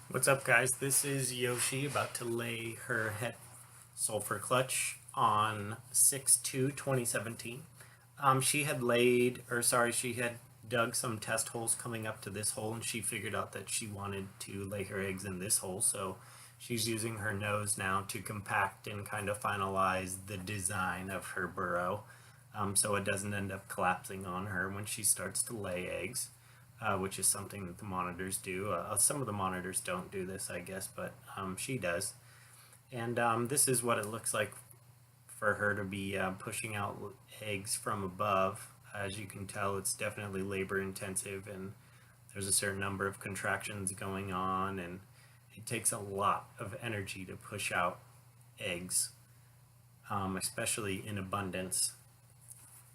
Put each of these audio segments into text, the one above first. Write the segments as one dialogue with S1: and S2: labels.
S1: What's up, guys? This is Yoshi about to lay her het sulfur clutch on 6/2/2017. She had she had dug some test holes coming up to this hole, and she figured out that she wanted to lay her eggs in this hole, so she's using her nose now to compact and kind of finalize the design of her burrow, so it doesn't end up collapsing on her when she starts to lay eggs. Which is something that the monitors do. Some of the monitors don't do this, I guess, but she does. And this is what it looks like for her to be pushing out eggs from above. As you can tell, it's definitely labor intensive, and there's a certain number of contractions going on, and it takes a lot of energy to push out eggs, especially in abundance.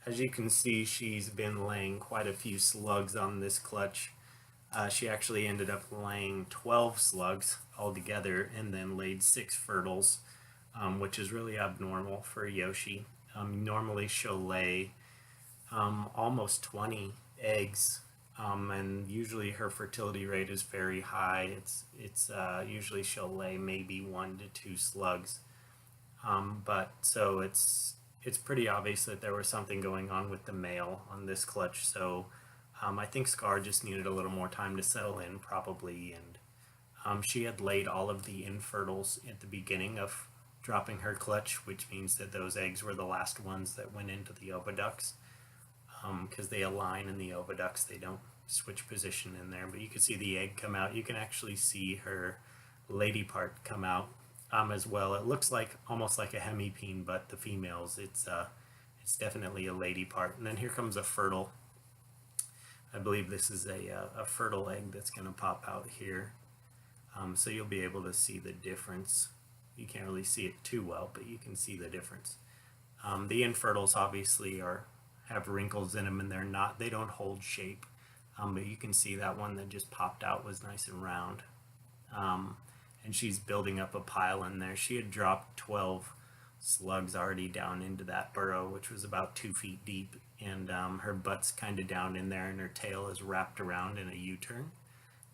S1: As you can see, she's been laying quite a few slugs on this clutch. She actually ended up laying 12 slugs altogether and then laid 6 fertiles, which is really abnormal for Yoshi. Normally she'll lay almost 20 eggs, and usually her fertility rate is very high. It's usually she'll lay maybe 1 to 2 slugs, but so it's pretty obvious that there was something going on with the male on this clutch. So I think Scar just needed a little more time to settle in, probably, and she had laid all of the infertiles at the beginning of dropping her clutch, which means that those eggs were the last ones that went into the oviducts, because they align in the oviducts. They don't switch position in there, but you can see the egg come out. You can actually see her lady part come out as well. It looks like almost like a hemipene, but the females, it's definitely a lady part. And then here comes a fertile. I believe this is a fertile egg that's going to pop out here. So you'll be able to see the difference. You can't really see it too well, but you can see the difference. The infertiles obviously have wrinkles in them, and they don't hold shape. But you can see that one that just popped out was nice and round. And she's building up a pile in there. She had dropped 12 slugs already down into that burrow, which was about 2 feet deep, and her butt's kind of down in there, and her tail is wrapped around in a U-turn.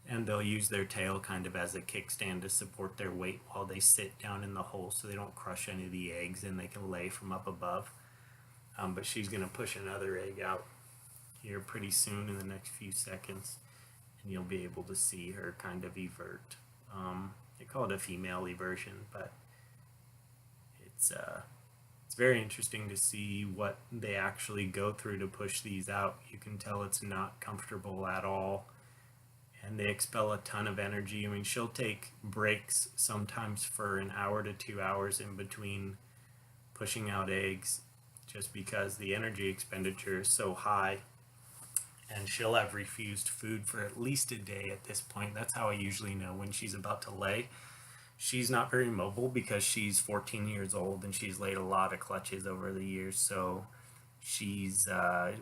S1: And they'll use their tail kind of as a kickstand to support their weight while they sit down in the hole, so they don't crush any of the eggs, and they can lay from up above. But she's going to push another egg out here pretty soon in the next few seconds, and you'll be able to see her kind of evert. They call it a female eversion, but it's very interesting to see what they actually go through to push these out. You can tell it's not comfortable at all, and they expel a ton of energy. I mean, she'll take breaks sometimes for an hour to 2 hours in between pushing out eggs, just because the energy expenditure is so high. And she'll have refused food for at least a day at this point. That's how I usually know when she's about to lay. She's not very mobile because she's 14 years old and she's laid a lot of clutches over the years. So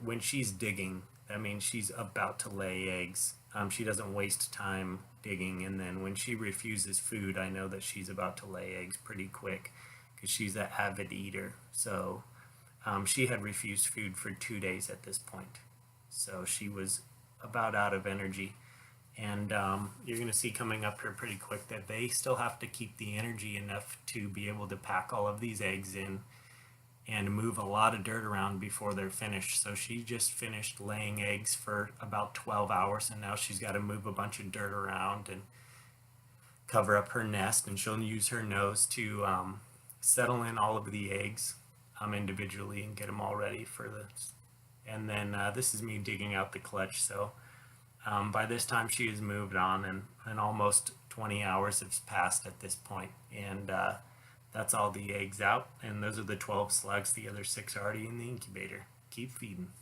S1: when she's digging, that means she's about to lay eggs. She doesn't waste time digging, and then when she refuses food, I know that she's about to lay eggs pretty quick because she's an avid eater. So she had refused food for 2 days at this point. So she was about out of energy. And you're going to see coming up here pretty quick that they still have to keep the energy enough to be able to pack all of these eggs in and move a lot of dirt around before they're finished. So she just finished laying eggs for about 12 hours, and now she's got to move a bunch of dirt around and cover up her nest, and she'll use her nose to settle in all of the eggs individually and get them all ready for this. And then this is me digging out the clutch. So by this time she has moved on, and almost 20 hours have passed at this point, and that's all the eggs out, and those are the 12 slugs. The other 6 are already in the incubator. Keep feeding.